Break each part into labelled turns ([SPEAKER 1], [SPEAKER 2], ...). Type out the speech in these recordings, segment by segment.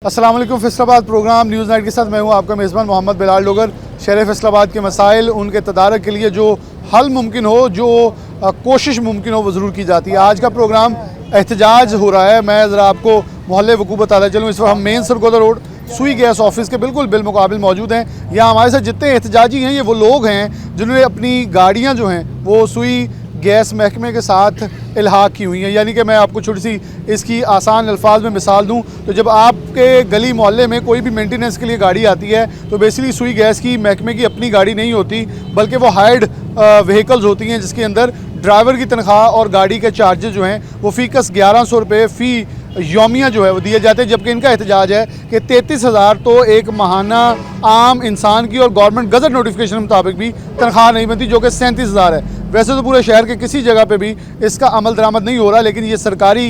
[SPEAKER 1] अस्सलाम वालेकुम। Faisalabad programme news night के साथ मैं हूं आपका मेज़बान मोहम्मद बिलाल डोगर। शहर फैसलाबाद के मसाइल, उनके तदारक के लिए जो हल मुमकिन हो, जो कोशिश मुमकिन हो, वो ज़रूर की जाती है। आज का प्रोग्राम एहतजाज हो रहा है। मैं ज़रा आपको मोहल्ले वकूफ़ बताता चलूँ। इस वक्त हम मेन सरगोदा रोड सुई गैस ऑफिस के बिल्कुल बिलमुकाबिल मौजूद हैं। यहाँ हमारे साथ जितने एहतजाजी हैं ये वो लोग हैं जिन्होंने अपनी गाड़ियाँ जो हैं वो सुई गैस महकमे के साथ इल्हाक की हुई हैं। यानी कि मैं आपको छोटी सी इसकी आसान अल्फाज में मिसाल दूं तो जब आपके गली मोहल्ले में कोई भी मेंटेनेंस के लिए गाड़ी आती है तो बेसिकली सुई गैस की महकमे की अपनी गाड़ी नहीं होती, बल्कि वो हायर्ड व्हीकल्स होती हैं जिसके अंदर ड्राइवर की तनख्वाह और गाड़ी के चार्जेस जो हैं वो फ़ीकस 1100 रुपये फ़ी योमिया जो है वो दिए जाते हैं। जबकि इनका एहतजाज है कि 33,000 तो एक माहाना आम इंसान की और गवर्नमेंट गज़ट नोटिफिकेशन के मुताबिक भी तनख्वाह नहीं बनती, जो कि 37,000 है। वैसे तो पूरे शहर के किसी जगह पे भी इसका अमल दरामद नहीं हो रहा, लेकिन ये सरकारी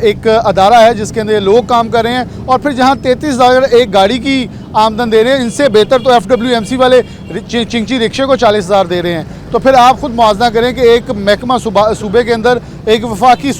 [SPEAKER 1] एक अदारा है जिसके अंदर ये लोग काम कर रहे हैं। और फिर जहाँ 33,000 एक गाड़ी की आमदन दे रहे हैं, इनसे बेहतर तो FWMC वाले चिंची रिक्शे को 40,000 दे रहे हैं। तो फिर आप खुद मुआवजा करें कि एक महकमा सूबे के अंदर एक वफाकी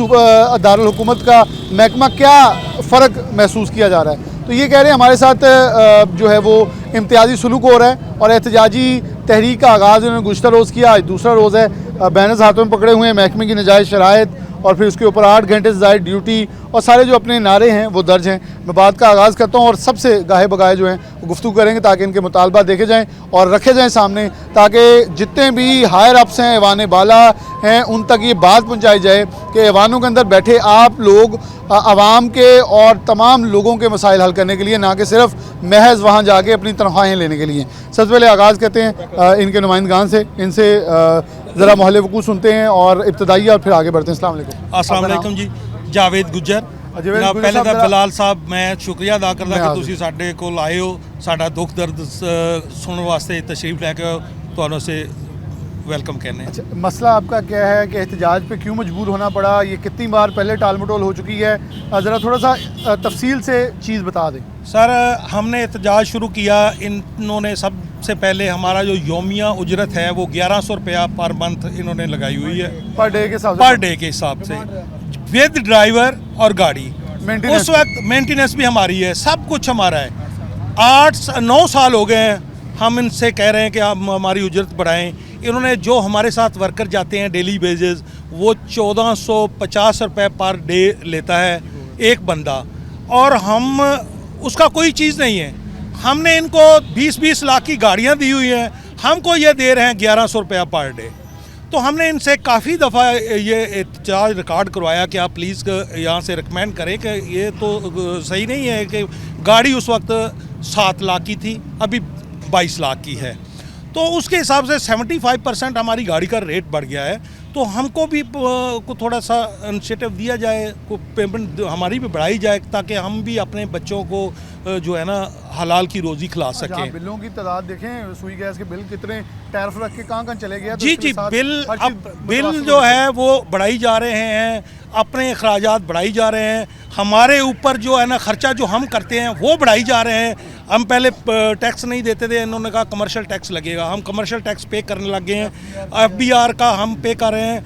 [SPEAKER 1] दारुल हुकूमत का महकमा क्या फ़र्क महसूस किया जा रहा है। तो ये कह रहे हैं हमारे साथ जो है वो इम्तियाजी सलूक हो रहा है और एहतजाजी तहरीक का आगाज़ इन्होंने गुज़श्ता रोज़ किया, आज दूसरा रोज़ है। बैनर्स हाथों में पकड़े हुए हैं, महकमे की नाजायज़ शराइत और फिर उसके ऊपर 8 घंटे से ज़ायद ड्यूटी और सारे जो अपने नारे हैं वो दर्ज हैं। मैं बात का आगाज़ करता हूँ और सबसे गाहे बगाहे जो हैं वो गुफ्तगू करेंगे ताकि इनके मुतालबा देखे जाएँ और रखे जाएँ सामने, ताकि जितने भी हायर अप्स हैं, ऐवान बाला हैं, उन तक ये बात पहुँचाई जाए कि ऐवानों के अंदर बैठे आप लोग आवाम के और तमाम लोगों के मसाइल हल करने के लिए, ना कि सिर्फ महज वहाँ जाके अपनी तनख्वाहें लेने के लिए। सबसे पहले आगाज़ करते हैं इनके नुमाइंदगान से, इनसे ज़रा मोहल्ले वकूफ़ सुनते हैं और इब्तदाई और फिर आगे बढ़ते हैं।
[SPEAKER 2] अस्सलाम वालेकुम जी, जावेद गुज्जर। पहले तो बिलाल साहब मैं शुक्रिया अदा करदा कि तुसीं साडे कोल आए हो, साडा दुख दर्द सुनने वास्ते तशरीफ लैके तुहानूं से वेलकम कहने।
[SPEAKER 1] अच्छा, मसला आपका क्या है कि एहतजाज पे क्यों मजबूर होना पड़ा? ये कितनी बार पहले टाल मटोल हो चुकी है? ज़रा थोड़ा सा तफसील से चीज़ बता दें।
[SPEAKER 2] सर, हमने एहतजाज शुरू किया, इन्होंने सबसे पहले हमारा जो योमिया उजरत है वो 1100 रुपया पर मंथ इन्होंने लगाई हुई है, पर डे के हिसाब से विद ड्राइवर और गाड़ी। उस वक्त मेंटेनेंस भी हमारी है, सब कुछ हमारा है। 8-9 साल हो गए हैं हम इनसे कह रहे हैं कि आप हमारी उजरत बढ़ाएं। इन्होंने जो हमारे साथ वर्कर जाते हैं डेली बेसिस वो 1450 रुपये पर डे लेता है एक बंदा, और हम उसका कोई चीज़ नहीं है। हमने इनको 20-20 लाख की गाड़ियाँ दी हुई हैं, हमको ये दे रहे हैं 1100 रुपया पर डे। तो हमने इनसे काफ़ी दफ़ा ये एहतजाज रिकॉर्ड करवाया कि आप प्लीज़ यहाँ से रिकमेंड करें कि ये तो सही नहीं है कि गाड़ी उस वक्त 7 लाख की थी, अभी 22 लाख की है। तो उसके हिसाब से 75% हमारी गाड़ी का रेट बढ़ गया है। तो हमको भी को थोड़ा सा इनिशिएटिव दिया जाए, को पेमेंट हमारी भी बढ़ाई जाए ताकि हम भी अपने बच्चों को जो है ना हलाल की रोज़ी खिला सकें।
[SPEAKER 1] बिलों की तादाद देखें, सुई गैस के बिल कितने टैरिफ रख के कहाँ चले गए।
[SPEAKER 2] जी जी, बिल जो है वो बढ़ाई जा रहे हैं, अपने अखराजात बढ़ाई जा रहे हैं, हमारे ऊपर जो है ना ख़र्चा जो हम करते हैं वो बढ़ाई जा रहे हैं। हम पहले टैक्स नहीं देते थे, इन्होंने कहा कमर्शियल टैक्स लगेगा, हम कमर्शियल टैक्स पे करने लग गए हैं। FBR का हम पे कर रहे हैं,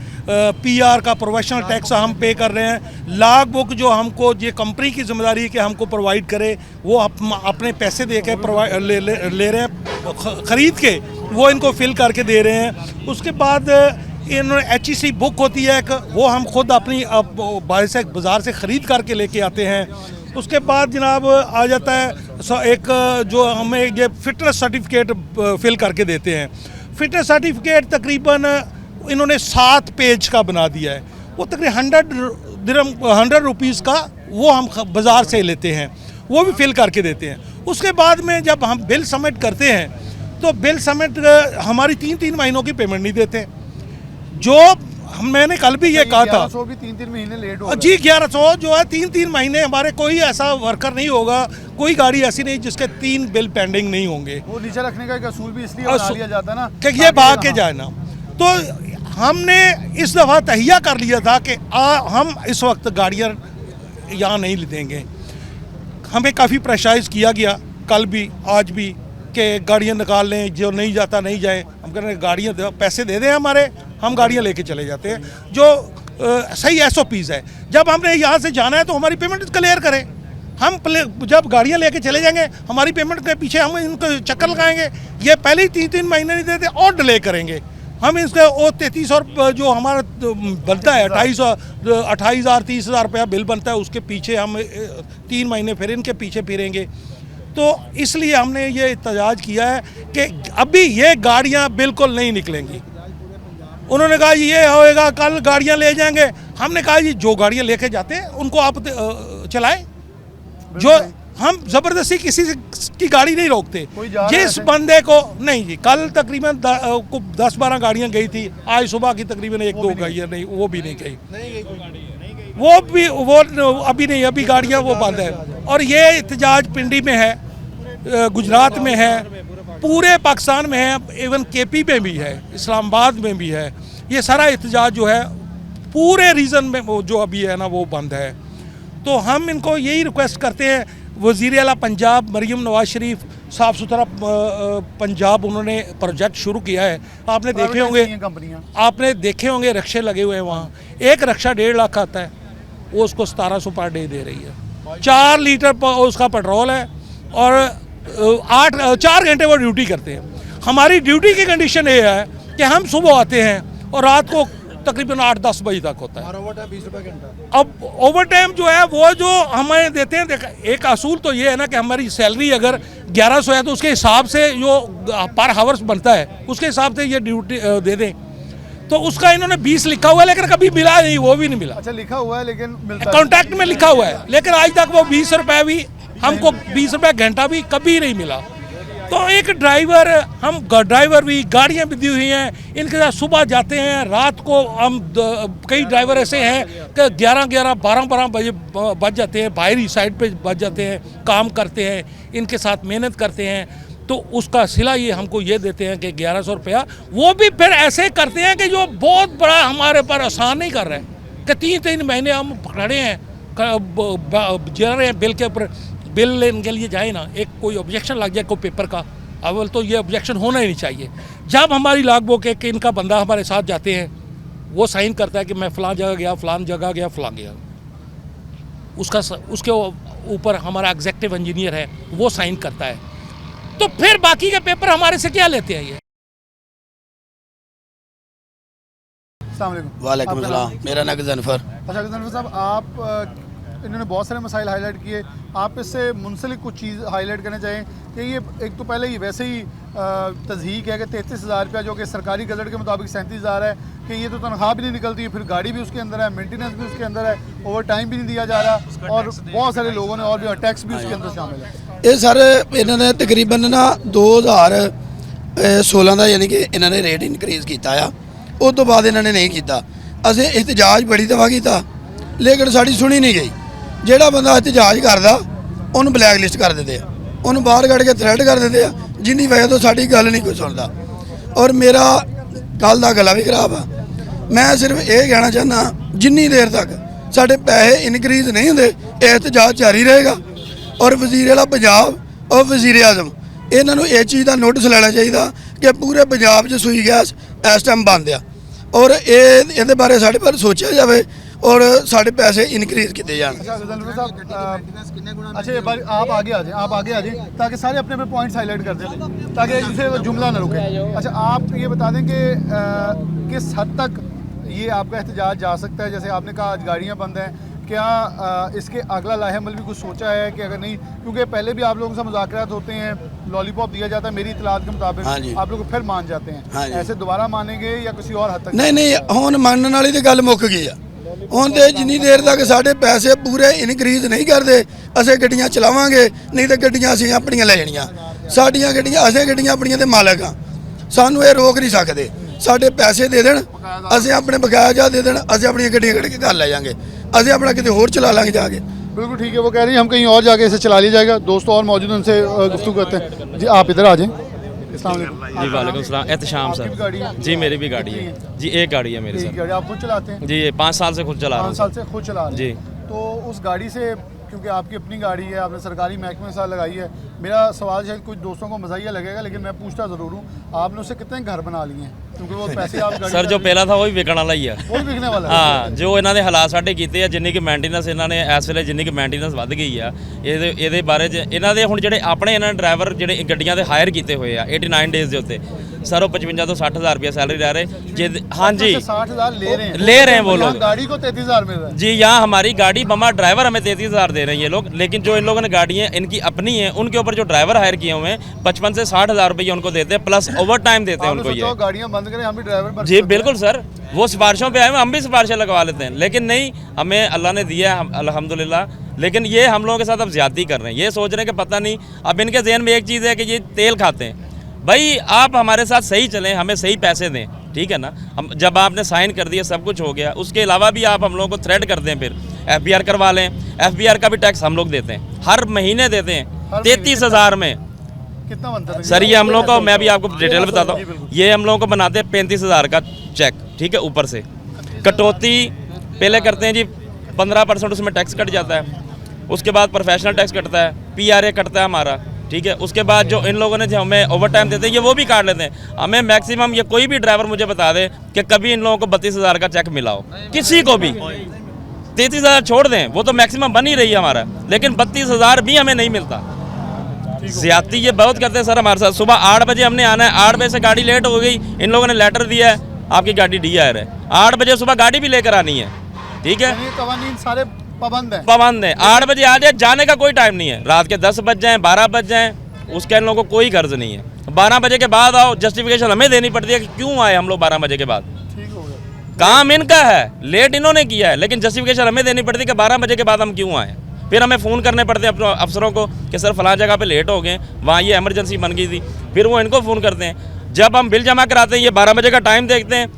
[SPEAKER 2] PR का प्रोफेशनल टैक्स हम पे कर रहे हैं। लॉग बुक जो हमको ये कंपनी की जिम्मेदारी है कि हमको प्रोवाइड करे, वो अपने पैसे दे के ले रहे हैं, ख़रीद के वो इनको फिल करके दे रहे हैं। उसके बाद इन्होंने HEC बुक होती है, वो हम खुद अपनी बाज़ार से ख़रीद करके लेके आते हैं। उसके बाद जनाब आ जाता है एक जो हमें ये फिटनेस सर्टिफिकेट फिल करके देते हैं। फिटनेस सर्टिफिकेट तकरीबन इन्होंने 7 पेज का बना दिया है, वो तकरीबन 100 रुपीज़ का वो हम बाज़ार से लेते हैं, वो भी फिल करके देते हैं। उसके बाद में जब हम बिल सबमिट करते हैं तो बिल सबमिट हमारी 3-3 महीनों की पेमेंट नहीं देते। जो मैंने कल भी ये कहा था,
[SPEAKER 1] 1100 भी 3-3 महीने लेट हो
[SPEAKER 2] जी, 1100 जो है 3-3 महीने। हमारे कोई ऐसा वर्कर नहीं होगा, कोई गाड़ी ऐसी नहीं जिसके 3 बिल पेंडिंग नहीं होंगे।
[SPEAKER 1] वो नीचे रखने का एक असूल भी इसलिए बना लिया जाता है ना
[SPEAKER 2] कि ये भाग के जाए ना। तो हमने इस दफ़ा तहिया कर लिया था कि हम इस वक्त गाड़ियाँ यहाँ नहीं देंगे। हमें काफ़ी प्रेशराइज किया गया, कल भी आज भी, कि गाड़ियाँ निकाल लें, जो नहीं जाता नहीं जाए। हम कह रहे हैं गाड़ियाँ पैसे दे दें हमारे, हम गाड़ियाँ लेके चले जाते हैं, जो सही SOPs है। जब हमने यहाँ से जाना है तो हमारी पेमेंट क्लियर करें। हम जब गाड़ियाँ लेके चले जाएंगे हमारी पेमेंट के पीछे हम इनको चक्कर लगाएंगे। ये पहले ही 3-3 महीने नहीं देते और डिले करेंगे। हम इसका वो 33 और जो हमारा बनता है 28,000 30,000 रुपया बिल बनता है, उसके पीछे हम 3 महीने फिर इनके पीछे फिरेंगे। तो इसलिए हमने ये एहतजाज किया है कि अभी ये गाड़ियाँ बिल्कुल नहीं निकलेंगी। उन्होंने कहा जी ये होएगा, कल गाड़ियाँ ले जाएंगे। हमने कहा जी जो गाड़ियाँ लेके जाते हैं उनको आप चलाएं, जो हम ज़बरदस्ती किसी की गाड़ी नहीं रोकते। जिस बंदे को नहीं जी, कल तकरीबन 10-12 गाड़ियाँ गई थी, आज सुबह की तकरीबन 1-2 गाड़ियाँ नहीं, वो भी नहीं गई, वो अभी नहीं, अभी गाड़ियाँ वो बंद है। और ये एहतजाज पिंडी में है, गुजरात में है, पूरे पाकिस्तान में है, इवन केपी में भी है, इस्लामाबाद में भी है। ये सारा एहतजाज जो है पूरे रीजन में वो जो अभी है ना वो बंद है। तो हम इनको यही रिक्वेस्ट करते हैं, वज़ीर आला पंजाब मरीम नवाज शरीफ साफ़ सुथरा पंजाब उन्होंने प्रोजेक्ट शुरू किया है। आपने देखे होंगे रक्शे लगे हुए हैं वहाँ। एक रक्षा 1.5 लाख आता है, वो उसको 1700 पर डे दे रही है। 4 लीटर उसका पेट्रोल है और 4 घंटे वो ड्यूटी करते हैं। हमारी ड्यूटी की कंडीशन ये है कि हम सुबह आते हैं और रात को तकरीबन 8-10 बजे तक होता है। और 20 रुपये घंटा। अब ओवर टाइम जो है वो जो हमें देते हैं, एक असूल तो ये है ना कि हमारी सैलरी अगर 1100 है तो उसके हिसाब से जो पर हावर्स बनता है उसके हिसाब से ये ड्यूटी दे दें। तो उसका इन्होंने 20 लिखा हुआ है लेकिन कभी मिला नहीं, वो भी नहीं मिला।
[SPEAKER 1] अच्छा, लिखा हुआ है लेकिन
[SPEAKER 2] कॉन्ट्रैक्ट में लिखा हुआ है, लेकिन आज तक वो 20 रुपये भी हमको 20 रुपये घंटा भी कभी नहीं मिला। तो एक ड्राइवर, हम ड्राइवर भी, गाड़ियाँ भी दी हुई हैं, इनके साथ सुबह जाते हैं, रात को हम कई ड्राइवर ऐसे हैं कि 11-11 12-12 बजे बच जाते हैं, बाहरी साइड पे बच जाते हैं, काम करते हैं, इनके साथ मेहनत करते हैं। तो उसका सिला ये हमको ये देते हैं कि 1100 रुपया, वो भी फिर ऐसे करते हैं कि जो बहुत बड़ा हमारे पर आसान नहीं कर रहे हैं कि 3-3 महीने हम खड़े हैं, जा रहे हैं बिल के ऊपर। बिल लेने के लिए जाए ना, एक कोई ऑब्जेक्शन लग जाए कोई पेपर का, अव्वल तो ये ऑब्जेक्शन होना ही नहीं चाहिए। जब हमारी लॉग बुक है कि इनका बंदा हमारे साथ जाते हैं, वो साइन करता है कि मैं फ़लाँ जगह गया, फ़लाँ जगह गया, फ़लाँ गया, उसके ऊपर हमारा एग्जेक्टिव इंजीनियर है वो साइन करता है। तो फिर बाकी के पेपर हमारे से क्या लेते हैं ये?
[SPEAKER 3] वालेकुम सलाम, मेरा नाम जनफर।
[SPEAKER 1] अच्छा जनफर साहब, आप इन्होंने बहुत सारे मसाइल हाईलाइट किए, आप इससे मुंसलिक कुछ चीज़ हाईलाइट करना चाहें कि ये एक तो पहले ही वैसे ही तज़हीक है कि 33,000 रुपया जो कि सरकारी गज़ट के मुताबिक 37,000 है कि ये तो तनख्वाह भी नहीं निकलती, फिर गाड़ी भी उसके अंदर है, मेंटेनेंस भी उसके अंदर है, ओवर टाइम भी नहीं दिया जा रहा, और बहुत सारे लोगों ने और भी टैक्स भी उसके अंदर शामिल है।
[SPEAKER 3] ये सर इन्होंने तकरीबन ना 2016 का यानी कि इन्होंने रेट इनक्रीज़ किया आ, उस तो बाद इन्होंने नहीं किया। असें एहतजाज बड़ी दफ़ा किया लेकिन साड़ी सुनी नहीं गई। ਜਿਹੜਾ ਬੰਦਾ ਇਤਜਾਜ ਕਰਦਾ ਉਹਨੂੰ ਬਲੈਕ ਲਿਸਟ ਕਰ ਦਿੰਦੇ ਆ, ਉਹਨੂੰ ਬਾਹਰ ਕੱਢ ਕੇ ਥ੍ਰੈਟ ਕਰ ਦਿੰਦੇ ਆ, ਜਿੰਨੀ ਵਜ੍ਹਾ ਤੋਂ ਸਾਡੀ ਗੱਲ ਨਹੀਂ ਕੋਈ ਸੁਣਦਾ। ਔਰ ਮੇਰਾ ਕੱਲ ਦਾ ਗਲਾ ਵੀ ਖਰਾਬ ਆ। ਮੈਂ ਸਿਰਫ ਇਹ ਕਹਿਣਾ ਚਾਹੁੰਦਾ, ਜਿੰਨੀ ਦੇਰ ਤੱਕ ਸਾਡੇ ਪੈਸੇ ਇਨਕਰੀਜ਼ ਨਹੀਂ ਹੁੰਦੇ ਇਤਜਾਜ ਜਾਰੀ ਰਹੇਗਾ। ਔਰ ਵਜ਼ੀਰ ਆਲਾ ਪੰਜਾਬ ਔਰ ਵਜ਼ੀਰ ਆਜ਼ਮ ਇਹਨਾਂ ਨੂੰ ਇਹ ਚੀਜ਼ ਦਾ ਨੋਟਿਸ ਲੈਣਾ ਚਾਹੀਦਾ ਕਿ ਪੂਰੇ ਪੰਜਾਬ 'ਚ ਸੂਈ ਗੈਸ ਇਸ ਟਾਈਮ ਬੰਦ ਆ, ਔਰ ਇਹਦੇ ਬਾਰੇ ਸਾਡੇ ਬਾਰੇ ਸੋਚਿਆ ਜਾਵੇ और साढ़े पैसे इनक्रीज किए जाए।
[SPEAKER 1] अच्छा, एक बार आप आगे आ जाएं ताकि सारे अपने अपने पॉइंट्स हाईलाइट कर दें ताकि एक दूसरे जुमला ना रुके। अच्छा, आप ये बता दें कि किस हद तक ये आपका एहतजाज जा सकता है? जैसे आपने कहा आज गाड़ियाँ बंद हैं, क्या इसके अगला लाहेमल भी कुछ सोचा है कि अगर नहीं, क्योंकि पहले भी आप लोगों से मुज़ाकरात होते हैं, लॉलीपॉप दिया जाता है मेरी इतलात के मुताबिक, आप लोग फिर मान जाते हैं, ऐसे दोबारा मानेंगे या किसी और हद तक?
[SPEAKER 3] नहीं, हुण मानने वाली तो गल मुक गई है। ਹੁਣ ਤੇ ਜਿੰਨੀ ਦੇਰ ਤੱਕ ਸਾਡੇ ਪੈਸੇ ਪੂਰੇ ਇਨਕਰੀਜ਼ ਨਹੀਂ ਕਰਦੇ ਅਸੀਂ ਗੱਡੀਆਂ ਚਲਾਵਾਂਗੇ, ਨਹੀਂ ਤਾਂ ਗੱਡੀਆਂ ਅਸੀਂ ਆਪਣੀਆਂ ਲੈ ਜਾਣੀਆਂ। ਸਾਡੀਆਂ ਗੱਡੀਆਂ, ਅਸੀਂ ਗੱਡੀਆਂ ਆਪਣੀਆਂ ਦੇ ਮਾਲਕ ਆ, ਸਾਨੂੰ ਇਹ ਰੋਕ ਨਹੀਂ ਸਕਦੇ। ਸਾਡੇ ਪੈਸੇ ਦੇ ਦੇਣ, ਅਸੀਂ ਆਪਣੇ ਬਕਾਇਆ ਜਾ ਦੇ ਦੇਣ, ਅਸੀਂ ਆਪਣੀਆਂ ਗੱਡੀਆਂ ਕੱਢ ਕੇ ਘਰ ਲੈ ਜਾਾਂਗੇ, ਅਸੀਂ ਆਪਣਾ किसी और चला लेंगे जाके।
[SPEAKER 1] बिल्कुल ठीक है, वो कह रही है हम कहीं और जाके इसे चला लिया जाएगा। दोस्तों और मौजूद उनसे गुफ्तगू करते हैं। जी आप इधर आ जाएं।
[SPEAKER 4] जी वालेकुम सलाम, एहतशाम सर। जी मेरी भी गाड़ी है जी, एक गाड़ी है मेरी सर।
[SPEAKER 1] गाड़ी आप खुद चलाते हैं?
[SPEAKER 4] जी 5 साल से खुद चला रहा हूँ।
[SPEAKER 1] 5 साल से खुद चला रहे हैं
[SPEAKER 4] जी।
[SPEAKER 1] तो उस गाड़ी से, क्योंकि आपकी अपनी गाड़ी है, आपने सरकारी महकमे के साथ लगाई है, मेरा सवाल शायद कुछ दोस्तों को मज़ाहिया लगेगा लेकिन मैं पूछता ज़रूर हूँ, आपने उससे कितने घर बना लिए हैं? क्योंकि वो पैसे आप गाड़ी
[SPEAKER 4] ਸਰ ਜੋ ਪਹਿਲਾਂ था वो भी ਵਿਕਣ ਵਾਲਾ ਹੀ ਆ
[SPEAKER 1] वो भी बिकने वाला है।
[SPEAKER 4] ਹਾਂ ਜੋ ਇਹਨਾਂ ਦੇ ਹਾਲਾਤ ਸਾਡੇ ਕੀਤੇ ਆ ਜਿੰਨੀ ਕਿ ਮੇਨਟੇਨੈਂਸ ਇਹਨਾਂ ਨੇ ਇਸ ਵੇਲੇ ਜਿੰਨੀ ਕਿ ਮੇਨਟੇਨੈਂਸ ਵੱਧ ਗਈ ਆ ਇਹਦੇ ਬਾਰੇ 'ਚ ਇਹਨਾਂ ਦੇ ਹੁਣ ਜਿਹੜੇ ਆਪਣੇ ਇਹਨਾਂ ਡਰਾਈਵਰ ਜਿਹੜੇ ਗੱਡੀਆਂ ਦੇ ਹਾਇਰ ਕੀਤੇ ਹੋਏ ਆ 89 ਡੇਜ਼ ਦੇ ਉੱਤੇ सर वो 55 तो 60,000 रुपया सैलरी ले रहे हाँ जी
[SPEAKER 1] 60,000
[SPEAKER 4] ले रहे हैं वो लोग
[SPEAKER 1] गाड़ी को 33,000 मिल रहा है
[SPEAKER 4] जी। यहाँ हमारी गाड़ी बमा ड्राइवर हमें 33,000 दे रहे हैं ये लोग, लेकिन जो इन लोगों ने गाड़ी है इनकी अपनी है उनके ऊपर जो ड्राइवर हायर किए हुए हैं 55 से 60,000 रुपये उनको देते हैं प्लस ओवर टाइम देते हैं उनको ये।
[SPEAKER 1] गाड़ियाँ बंद करें हम भी ड्राइवर
[SPEAKER 4] जी बिल्कुल सर, वो सिफारिशों पे आए हुए हम भी सिफारिशें लगवा लेते हैं, लेकिन नहीं हमें अल्लाह ने दिया है अल्हम्दुलिल्लाह, लेकिन ये हम लोगों के साथ अब ज्यादती कर रहे हैं। ये सोच रहे हैं कि पता नहीं, अब इनके जहन में एक चीज़ है कि ये तेल खाते हैं। भाई आप हमारे साथ सही चलें, हमें सही पैसे दें, ठीक है ना। हम जब आपने साइन कर दिया सब कुछ हो गया, उसके अलावा भी आप हम लोगों को थ्रेड कर दें, फिर FBR करवा लें। FBR का भी टैक्स हम लोग देते हैं, हर महीने देते हैं 33,000 में।
[SPEAKER 1] कितना बनता है
[SPEAKER 4] सर ये हम लोग को, मैं भी आपको डिटेल बताता हूँ, ये हम लोगों को बनाते हैं 35,000 का चेक, ठीक है। ऊपर से कटौती पहले करते हैं जी 15% उसमें टैक्स कट जाता है, उसके बाद प्रोफेशनल टैक्स कटता है, PRA कटता है हमारा, ठीक है। उसके बाद जो इन लोगों ने जो हमें ओवर टाइम देते हैं ये वो भी काट लेते हैं। हमें मैक्सिमम ये कोई भी ड्राइवर मुझे बता दे कि कभी इन लोगों को 32,000 का चेक मिला हो, किसी को भी। 33,000 छोड़ दें, वो तो मैक्सिमम बन ही रही है हमारा, लेकिन 32,000 भी हमें नहीं मिलता। ज्यादती ये बहुत करते हैं सर हमारे साथ। सुबह 8 बजे हमने आना है, 8 बजे से गाड़ी लेट हो गई, इन लोगों ने लेटर दिया है आपकी गाड़ी DIR है, 8 बजे सुबह गाड़ी भी लेकर आनी है, ठीक है।
[SPEAKER 1] कवानीन सारे
[SPEAKER 4] पाबंद है, 8 बजे आ जाए, जाने का कोई टाइम नहीं है। रात के 10 बज जाएं 12 बज जाएं उसके इन लोगों को कोई गर्ज नहीं है। 12 बजे के बाद आओ, जस्टिफिकेशन हमें देनी पड़ती है कि क्यों आए हम लोग 12 बजे के बाद। काम इनका है, लेट इन्होंने किया है, लेकिन जस्टिफिकेशन हमें देनी पड़ती है कि 12 बजे के बाद हम क्यों आए। फिर हमें फ़ोन करने पड़ते हैं अपने अफसरों को कि सर फलां जगह पे लेट हो गए, वहाँ ये इमरजेंसी बन गई थी, फिर वो इनको फ़ोन करते हैं। जब हम बिल जमा कराते हैं ये 12 बजे का टाइम देखते हैं,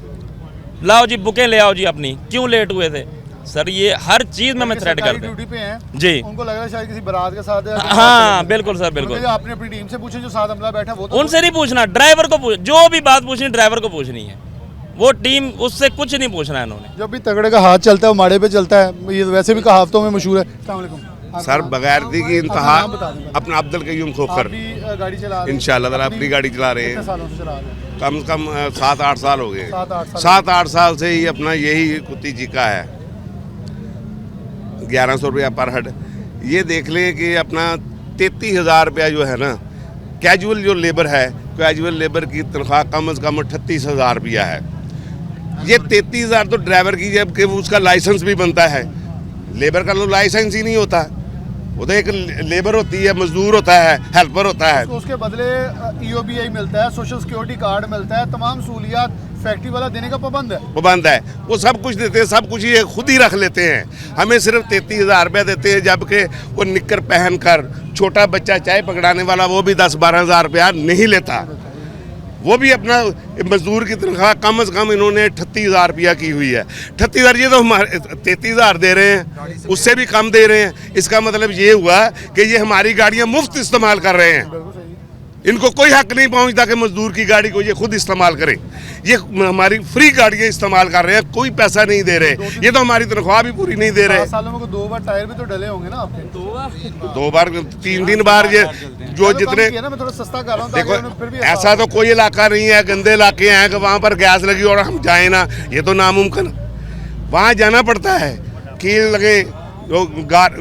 [SPEAKER 4] लाओ जी बुकें ले आओ जी अपनी, क्यों लेट हुए थे। सर ये हर चीज़ में हमें थ्रेड करते हैं।
[SPEAKER 1] ड्यूटी पे हैं
[SPEAKER 4] जी,
[SPEAKER 1] उनको लग रहा है शायद किसी बारात के साथ है।
[SPEAKER 4] हाँ बिल्कुल सर बिल्कुल।
[SPEAKER 1] आपने अपनी टीम से पूछे जो साथ अमला बैठा वो तो
[SPEAKER 4] उनसे नहीं पूछना, ड्राइवर को पूछ, जो भी बात पूछनी ड्राइवर को पूछनी है, वो टीम उससे कुछ नहीं पूछना है इन्होंने।
[SPEAKER 1] जब भी तगड़े का हाथ चलता है वो माड़े पे चलता है, ये वैसे भी कहावतों में मशहूर है। अस्सलाम वालेकुम
[SPEAKER 5] सर बगैरती की इंतहा अपना अब्दुल कयूम खोखर
[SPEAKER 1] गाड़ी चला रहे हैं
[SPEAKER 5] इंशाल्लाह ताला अपनी गाड़ी चला रहे
[SPEAKER 1] कितने
[SPEAKER 5] हैं।
[SPEAKER 1] सालों से चला रहे हैं?
[SPEAKER 5] कम से कम 7-8 साल हो गए।
[SPEAKER 1] 7-8
[SPEAKER 5] साल से ही अपना यही कुत्ती चीका है। 1100 रुपया पर हेड। ये देख लें कि अपना 33,000 रुपया जो है ना, कैजुअल जो लेबर है, कैजुअल लेबर की तनख्वाह कम से कम 38,000 रुपया है। ये 33,000 तो ड्राइवर की, जबकि उसका लाइसेंस भी बनता है। लेबर का तो लाइसेंस ही नहीं होता, वो तो एक लेबर होती है, मजदूर होता है, हेल्पर होता है।
[SPEAKER 1] तो उसके बदले EOBI मिलता है, सोशल सिक्योरिटी कार्ड मिलता है, तमाम सहूलियात फैक्ट्री वाला देने का पाबंद है। वो सब कुछ देते हैं, सब कुछ ये खुद ही रख लेते हैं। हमें सिर्फ 33,000 रुपया देते हैं, जबकि वो निक्कर पहन कर छोटा बच्चा चाय पकड़ाने वाला वो भी 10-12,000 रुपया नहीं लेता। वो भी अपना मजदूर की तनख्वाह कम से कम इन्होंने 38,000 रुपया की हुई है। 38,000 ये तो हमारे 33,000 दे रहे हैं, उससे भी कम दे रहे हैं। इसका मतलब ये हुआ कि ये हमारी गाड़ियाँ मुफ्त इस्तेमाल कर रहे हैं। इनको कोई हक नहीं पहुंचता कि मजदूर की गाड़ी को ये खुद इस्तेमाल करें। ये हमारी फ्री गाड़ियाँ इस्तेमाल कर रहे हैं, कोई पैसा नहीं दे रहे। ये तो हमारी तनख्वाह भी पूरी नहीं दे रहे। सालों में 2 बार टायर भी तो डले होंगे ना आपके?
[SPEAKER 5] 2 बार 3 बार ये जो जितने
[SPEAKER 1] मैं थोड़ा सस्ता कर रहा हूं,
[SPEAKER 5] देखो ऐसा तो कोई इलाका नहीं है, गंदे इलाके हैं कि वहाँ पर गैस लगी और हम जाए ना, ये तो नामुमकिन। वहाँ जाना पड़ता है, कील लगे, जो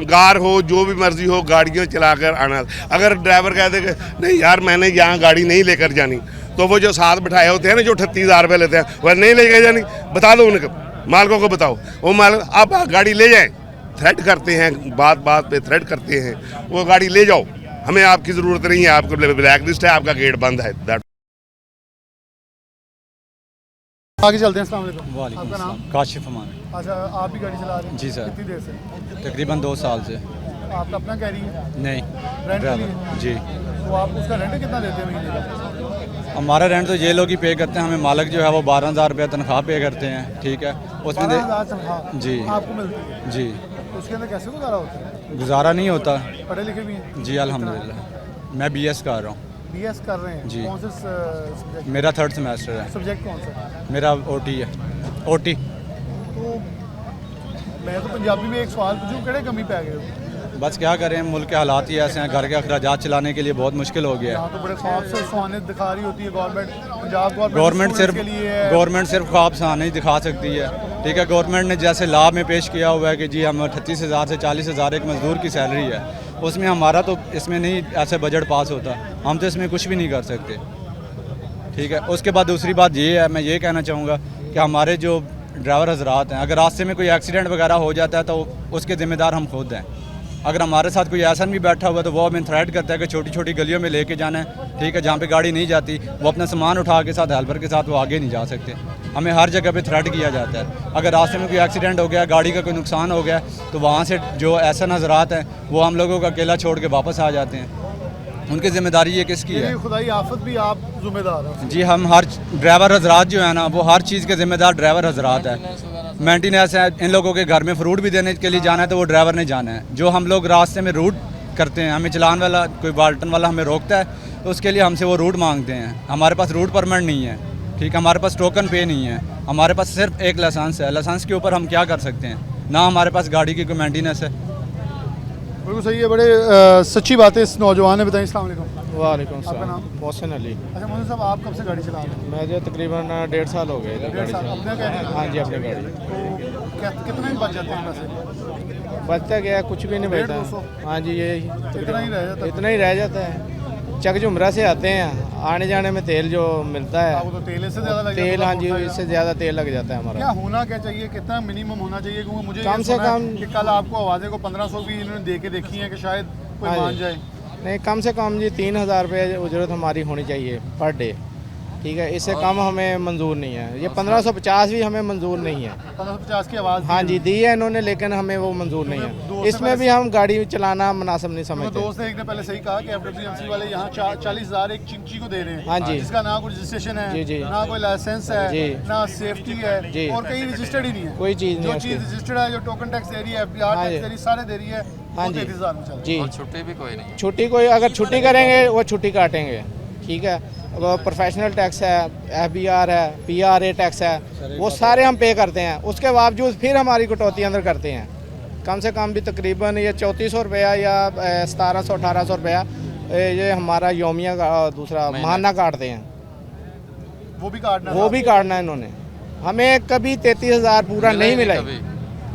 [SPEAKER 5] गार हो, जो भी मर्जी हो, गाड़ियाँ चलाकर आना। अगर ड्राइवर कहते कि नहीं यार मैंने यहाँ गाड़ी नहीं लेकर जानी, तो वो जो साथ बिठाए होते हैं ना, जो 38,000 रुपये लेते हैं, वह नहीं लेकर जानी, बता दो उनको, मालिकों को बताओ, वो मालिक आप गाड़ी ले जाएं। थ्रेट करते हैं, बात बात पे थ्रेट करते हैं, वो गाड़ी ले जाओ, हमें आपकी ज़रूरत नहीं है, आपको ब्लैक लिस्ट है, आपका गेट बंद है।
[SPEAKER 1] आगे चलते हैं। अस्सलाम वालेकुम। आपका नाम?
[SPEAKER 6] काशिफ अमान।
[SPEAKER 1] अच्छा, आप भी गाड़ी चला रहे हैं?
[SPEAKER 6] जी सर।
[SPEAKER 1] कितनी देर से?
[SPEAKER 6] तकरीबन 2 साल से।
[SPEAKER 1] आपका अपना कैरी है?
[SPEAKER 6] नहीं,
[SPEAKER 1] रेंट के लिए?
[SPEAKER 6] ड्राइवर जी।
[SPEAKER 1] तो आप उसका रेंट कितना देते हैं महीने का?
[SPEAKER 6] हमारा रेंट तो ये लोग ही पे करते हैं, हमें मालिक जो है वो 12,000 रुपया तनख्वाह पे करते हैं, ठीक है। उसमें
[SPEAKER 1] 12,000 तनख्वाह
[SPEAKER 6] जी
[SPEAKER 1] आपको मिलती है?
[SPEAKER 6] जी।
[SPEAKER 1] तो उसके अंदर कैसे गुजारा होता है?
[SPEAKER 6] गुजारा नहीं होता।
[SPEAKER 1] पढ़े लिखे भी हैं?
[SPEAKER 6] जी अल्हम्दुलिल्लाह। मैं BS कर रहा हूँ।
[SPEAKER 1] BS कर रहे हैं?
[SPEAKER 6] जी।
[SPEAKER 1] कौन से सब्जेक्ट?
[SPEAKER 6] मेरा 3rd सेमेस्टर है।
[SPEAKER 1] सब्जेक्ट कौन सा?
[SPEAKER 6] मेरा OT है। OT।
[SPEAKER 1] तो मैं तो पंजाबी में एक सवाल पूछूं, केड़े कमी पै गए?
[SPEAKER 6] बस क्या करें, मुल्क के हालात ही ऐसे हैं, घर के अखराजात चलाने के लिए बहुत मुश्किल हो गया
[SPEAKER 1] यहाँ तो बड़े ख्वाब से सुहाने दिखा रही होती है गवर्नमेंट, पंजाब
[SPEAKER 6] है।
[SPEAKER 1] गवर्नमेंट
[SPEAKER 6] गवर्नमेंट सिर्फ ख्वाब सहाने ही दिखा सकती है, ठीक है। गवर्नमेंट ने जैसे लॉ में पेश किया हुआ है कि जी हम 38,000 से 40,000 एक मजदूर की सैलरी है, उसमें हमारा तो इसमें नहीं ऐसे बजट पास होता, हम तो इसमें कुछ भी नहीं कर सकते, ठीक है। उसके बाद दूसरी बात ये है, मैं ये कहना चाहूँगा कि हमारे जो ड्राइवर हजरात हैं, अगर रास्ते में कोई एक्सीडेंट वगैरह हो जाता है तो उसके ज़िम्मेदार हम खुद हैं। अगर हमारे साथ कोई ऐसा भी बैठा हुआ है तो वो हमें थ्रेट करता है कि छोटी छोटी गलियों में लेके जाना है, ठीक है, जहाँ पे गाड़ी नहीं जाती, वो अपना सामान उठा के साथ हेल्पर के साथ वो आगे नहीं जा सकते। हमें हर जगह पे थ्रेट किया जाता है। अगर रास्ते में कोई एक्सीडेंट हो गया, गाड़ी का कोई नुकसान हो गया, तो वहाँ से जो ऐसा हजरात हैं वो हम लोगों को अकेला छोड़ के वापस आ जाते हैं। उनकी ज़िम्मेदारी ये किसकी है?
[SPEAKER 1] खुदाई आफत भी आप जिम्मेदार हैं।
[SPEAKER 6] जी, हम हर ड्राइवर हजरात जो है ना, वो हर चीज़ के ज़िम्मेदार ड्राइवर हजरात है। मेंटेनेंस है, इन लोगों के घर में फ्रूट भी देने के लिए जाना है तो वो ड्राइवर ने जाना है। जो हम लोग रास्ते में रूट करते हैं, हमें चलान वाला कोई बाल्टन वाला हमें रोकता है तो उसके लिए हमसे वो रूट मांगते हैं। हमारे पास रूट परमिट नहीं है, ठीक है, हमारे पास टोकन पे नहीं है, हमारे पास सिर्फ एक लाइसेंस है। लाइसेंस के ऊपर हम क्या कर सकते हैं? ना हमारे पास गाड़ी की कोई मेंटेनेंस है।
[SPEAKER 1] बिल्कुल सही है, बड़े सच्ची बातें इस नौजवान ने बताई। अस्सलाम वालेकुम।
[SPEAKER 7] वालेकुम
[SPEAKER 1] आपका
[SPEAKER 7] सलाम।
[SPEAKER 1] नाम?
[SPEAKER 7] मोहसिन अली।
[SPEAKER 1] अच्छा मोहन साहब, आप कब से गाड़ी चला रहे हैं?
[SPEAKER 7] मैं जो तकरीबन 1.5 साल हो गए इधर
[SPEAKER 1] 1.5
[SPEAKER 7] गाड़ी
[SPEAKER 1] साल
[SPEAKER 7] चला।
[SPEAKER 1] अपने कहते हैं?
[SPEAKER 7] हाँ जी, अपनी गाड़ी।
[SPEAKER 1] तो कितना ही बच जाते हैं पैसे?
[SPEAKER 7] बचता गया कुछ भी नहीं
[SPEAKER 1] 150?
[SPEAKER 7] बचता। हाँ जी, यही
[SPEAKER 1] इतना ही रह जाता है?
[SPEAKER 7] इतना ही रह जाता है। चक जुमरा से आते हैं, आने जाने में तेल जो मिलता
[SPEAKER 1] आपको
[SPEAKER 7] है,
[SPEAKER 1] तो तेल से ज़्यादा लग
[SPEAKER 7] तेल,
[SPEAKER 1] जाता है,
[SPEAKER 7] हाँ जी,
[SPEAKER 1] मोटरसाइकिल।
[SPEAKER 7] इससे ज़्यादा तेल लग जाता है
[SPEAKER 1] क्या
[SPEAKER 7] हमारा।
[SPEAKER 1] होना क्या चाहिए, कितना मिनिमम होना चाहिए? क्योंकि मुझे
[SPEAKER 7] कम
[SPEAKER 1] ये
[SPEAKER 7] से
[SPEAKER 1] सुना है
[SPEAKER 7] कम-
[SPEAKER 1] कि कल आपको आवाज़ें को 1500 भी इन्होंने दे के देखी है कि शायद कोई
[SPEAKER 7] हाँ
[SPEAKER 1] मान
[SPEAKER 7] जी।
[SPEAKER 1] जाए।
[SPEAKER 7] नहीं, कम से कम जी 3,000 रुपये उजरत हमारी होनी चाहिए पर डे, ठीक है। इससे कम हमें मंजूर नहीं है। ये 1550 भी हमें मंजूर नहीं है।
[SPEAKER 1] 1550 की आवाज़
[SPEAKER 7] हाँ जी, दी है इन्होंने, लेकिन हमें वो मंजूर नहीं है। इसमें भी हम गाड़ी चलाना मुनासिब नहीं
[SPEAKER 1] तो
[SPEAKER 7] समझते।
[SPEAKER 1] दोस्त ने एक ने पहले सही कहा कि FWMC वाले यहाँ 40,000 एक चिंची को दे रहे हैं।
[SPEAKER 7] हाँ जी।
[SPEAKER 1] जिसका ना कोई रजिस्ट्रेशन है,
[SPEAKER 7] जी, जी।
[SPEAKER 1] ना कोई लाइसेंस है,
[SPEAKER 7] जी।
[SPEAKER 1] ना सेफ्टी है,
[SPEAKER 7] जी।
[SPEAKER 1] और कहीं रजिस्टर्ड ही नहीं है।
[SPEAKER 7] कोई चीज़ नहीं
[SPEAKER 1] जो
[SPEAKER 7] है
[SPEAKER 1] चीज़
[SPEAKER 7] उसकी।
[SPEAKER 1] रजिस्टर्ड है, जो टोकन टैक्स दे रही है, FBR
[SPEAKER 7] हाँ
[SPEAKER 1] टैक्स
[SPEAKER 7] जी।
[SPEAKER 1] दे रही है, सारे दे रही है,
[SPEAKER 7] हाँ
[SPEAKER 1] वो
[SPEAKER 7] जी।
[SPEAKER 1] 33,000 में चल
[SPEAKER 7] जी,
[SPEAKER 8] छुट्टी भी कोई नहीं।
[SPEAKER 7] छुट्टी कोई अगर छुट्टी करेंगे वो छुट्टी काटेंगे, ठीक है। वो प्रोफेशनल टैक्स है, FBR है, PRA टैक्स है, वो सारे हम पे करते हैं। उसके बावजूद फिर हमारी कटौती अंदर करते हैं। कम से कम भी तकरीबन ये 3400 रुपया या 1700-1800 रुपया ये हमारा योमिया का दूसरा माहाना काटते हैं।
[SPEAKER 1] वो भी काटना
[SPEAKER 7] वो भी काटना है इन्होंने। हमें कभी 33,000 पूरा नहीं मिला है।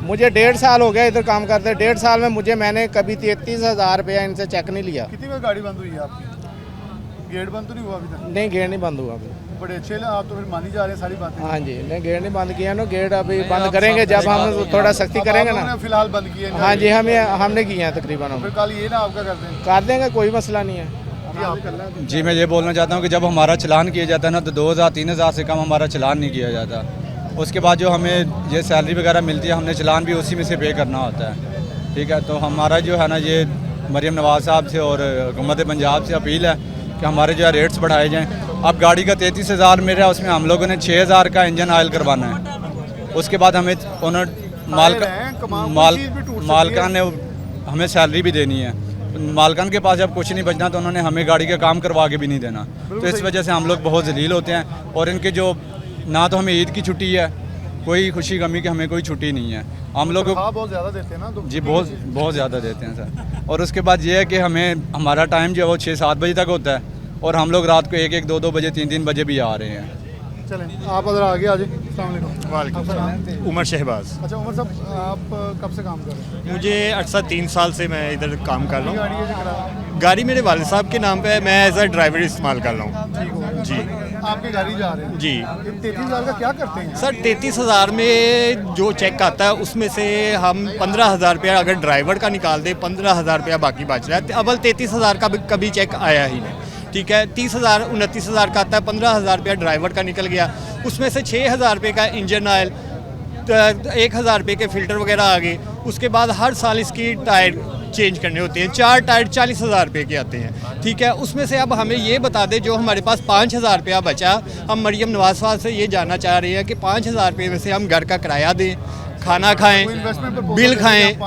[SPEAKER 7] मुझे 1.5 साल हो गया इधर काम करते, 1.5 साल में मैंने कभी 33,000 रुपया इनसे चेक नहीं लिया।
[SPEAKER 1] कितनी बार गाड़ी बंद हुई है आपकी? गेट बंद तो नहीं हुआ अभी तक?
[SPEAKER 7] नहीं, गेट नहीं बंद हुआ अभी।
[SPEAKER 1] बड़े अच्छे आप तो फिर मानी जा रहे हैं सारी बातें।
[SPEAKER 7] हाँ जी, नहीं गेट नहीं बंद किया ना, गेट अभी बंद करेंगे जब हम थोड़ा सख्ती
[SPEAKER 1] अब
[SPEAKER 7] करेंगे
[SPEAKER 1] आप लोगों
[SPEAKER 7] ना।
[SPEAKER 1] ने फिलहाल बंद किए हैं।
[SPEAKER 7] हाँ जी, हमने किए हैं तकरीबन।
[SPEAKER 1] फिर
[SPEAKER 7] हम
[SPEAKER 1] कल ये ना आपका करते हैं
[SPEAKER 7] कर देंगे, कोई मसला नहीं है।
[SPEAKER 1] जी, आप कर लें।
[SPEAKER 6] जी, मैं ये बोलना चाहता हूँ कि जब हमारा चलान किया जाता है ना तो 2,000-3,000 से कम हमारा चलान नहीं किया जाता। उसके बाद जो हमें ये सैलरी वगैरह मिलती है, हमने चलान भी उसी में से पे करना होता है, ठीक है। तो हमारा जो है ना, ये मरीम नवाज़ साहब से और हुकूमत पंजाब से अपील है कि हमारे जो है रेट्स बढ़ाए जाएँ। अब गाड़ी का 33,000 मिल रहा है, उसमें हम लोगों ने 6,000 का इंजन ऑयल करवाना है। उसके बाद हमें मालकान ने हमें सैलरी भी देनी है। मालकान के पास जब कुछ नहीं बचना तो उन्होंने हमें गाड़ी का काम करवा के भी नहीं देना। तो इस वजह से हम लोग बहुत जलील होते हैं। और इनके जो ना तो हमें ईद की छुट्टी है, कोई खुशी गमी की हमें कोई छुट्टी नहीं है। हम लोग
[SPEAKER 1] हाँ, बहुत ज़्यादा देते हैं ना तो
[SPEAKER 6] जी, बहुत ज़्यादा देते हैं सर। और उसके बाद ये है कि हमारा टाइम जो है वो 6-7 बजे तक होता है और हम लोग रात को 1-1, 2-2 बजे, 3-3 बजे भी आ रहे हैं।
[SPEAKER 1] चलें, आप अगर आगे आ जाए। अस्सलाम वालेकुम।
[SPEAKER 9] वालेकुम
[SPEAKER 1] आपका नाम?
[SPEAKER 9] उमर शहबाज।
[SPEAKER 1] अच्छा उमर साहब, आप कब से काम कर रहे हैं?
[SPEAKER 9] मुझे 3 साल से मैं इधर काम कर रहा
[SPEAKER 1] गाड़ी
[SPEAKER 9] हूँ।
[SPEAKER 1] है जो करा?
[SPEAKER 9] गाड़ी मेरे वालिद साहब के नाम पे है, मैं एज अ ड्राइवर इस्तेमाल कर रहा हूँ।
[SPEAKER 1] ठीक हो
[SPEAKER 9] जी
[SPEAKER 1] आपके गाड़ी जा रहे हैं
[SPEAKER 9] जी।
[SPEAKER 1] 33,000 का क्या करते हैं?
[SPEAKER 9] सर 33,000 में जो चेक आता है उसमें से हम 15,000 रुपया अगर ड्राइवर का निकाल दें, 15,000 रुपया बाकी बच रहा है। अव्वल 33,000 का कभी चेक आया ही नहीं, ठीक है। 30,000 29,000 का आता है, 15,000 रुपया ड्राइवर का निकल गया। उसमें से 6,000 रुपये का इंजन ऑयल, 1,000 रुपये के फ़िल्टर वगैरह आ गए। उसके बाद हर साल इसकी टायर चेंज करने होते हैं। 4 टायर 40,000 रुपये के आते हैं, ठीक है। उसमें से अब हमें ये बता दें, जो हमारे पास 5,000 रुपया बचा, हम मरीम नवाज साहब से ये जानना चाह रहे हैं कि 5,000 रुपये में से हम घर का किराया दें, खाना खाएं, बिल खाएं,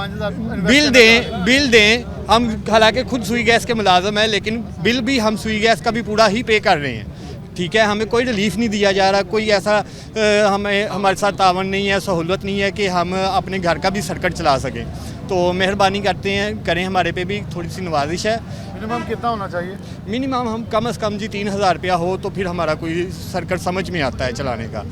[SPEAKER 9] बिल दें। हम हालांकि खुद सुई गैस के मुलाजम हैं, लेकिन बिल भी हम सुई गैस का भी पूरा ही पे कर रहे हैं, ठीक है, हमें कोई रिलीफ नहीं दिया जा रहा, कोई ऐसा हमें हमारे साथ तावन नहीं है, सहूलत नहीं है कि हम अपने घर का भी सर्किट चला सकें। तो मेहरबानी करते हैं, करें, हमारे पे भी थोड़ी सी नवाजिश है।
[SPEAKER 1] मिनिमम कितना होना चाहिए?
[SPEAKER 9] मिनिमम हम कम से कम जी 3000 रुपया हो तो फिर हमारा कोई सर्किट समझ में आता है चलाने का,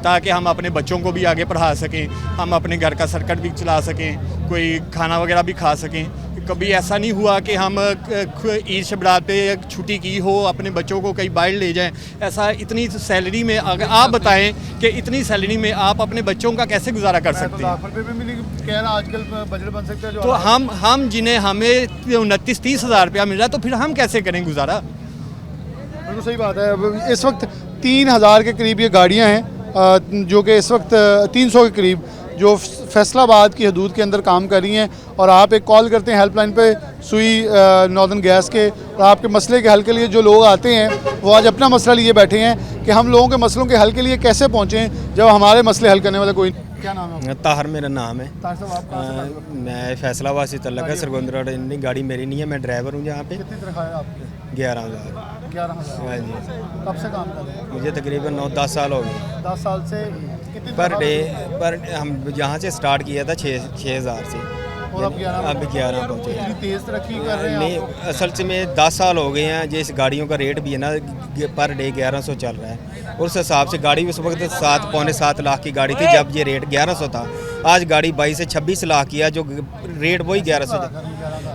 [SPEAKER 9] ताकि हम अपने बच्चों को भी आगे पढ़ा सकें, हम अपने घर का सर्किट भी चला सकें, कोई खाना वगैरह भी खा सकें। कभी ऐसा नहीं हुआ कि हम ईद शबरात पे छुट्टी की हो, अपने बच्चों को कहीं बाहर ले जाएं। ऐसा इतनी सैलरी में, अगर आप बताएं कि इतनी सैलरी में आप अपने बच्चों का कैसे गुजारा कर सकते हैं?
[SPEAKER 1] कह रहा आजकल बजट बन सकता है जो
[SPEAKER 9] तो हम जिन्हें हमें 29-30 हज़ार रुपया मिल रहा है, तो फिर हम कैसे करें गुजारा?
[SPEAKER 1] बिल्कुल सही बात है। अब इस वक्त 3000 के करीब ये गाड़ियाँ हैं जो कि इस वक्त 300 के करीब जो फैसलाबाद की हदूद के अंदर काम कर रही हैं, और आप एक कॉल करते हैं हेल्पलाइन पे सुई नॉर्दर्न गैस के, और आपके मसले के हल के लिए जो लोग आते हैं वो आज अपना मसला लिए बैठे हैं कि हम लोगों के मसलों के हल के लिए कैसे पहुँचें जब हमारे मसले हल करने वाला कोई। क्या नाम है?
[SPEAKER 6] ताहर मेरा नाम है।
[SPEAKER 1] ताहिर साहब, आप कहाँ से बात कर रहे हैं?
[SPEAKER 6] मैं फैसलाबाद से तल्लक है, सरगोंदरा रोड। गाड़ी मेरी नहीं है, मैं ड्राइवर हूँ यहाँ पे।
[SPEAKER 1] कितनी तनख्वाह है आपकी?
[SPEAKER 6] 11,000।
[SPEAKER 1] 11,000।
[SPEAKER 6] हाँ जी।
[SPEAKER 1] कब से काम कर रहे हैं?
[SPEAKER 6] मुझे तकरीबन 9-10 साल हो गए।
[SPEAKER 1] 10 साल से कितनी
[SPEAKER 6] पर डे पर हम यहाँ से स्टार्ट किया था 6,000 से,
[SPEAKER 1] और अब 11
[SPEAKER 6] अब 11 पहुँचे।
[SPEAKER 1] इतनी तेज़ तरक्की कर रहे हैं
[SPEAKER 6] नहीं,
[SPEAKER 1] आप?
[SPEAKER 6] असल से में 10 साल हो गए हैं। जिस गाड़ियों का रेट भी है ना, पर डे 1100 चल रहा है। उस हिसाब से गाड़ी उस वक्त 7-7.25 लाख की गाड़ी थी जब ये रेट 1100 था। आज गाड़ी 22 से 26 लाख की है, जो रेट वही 1100।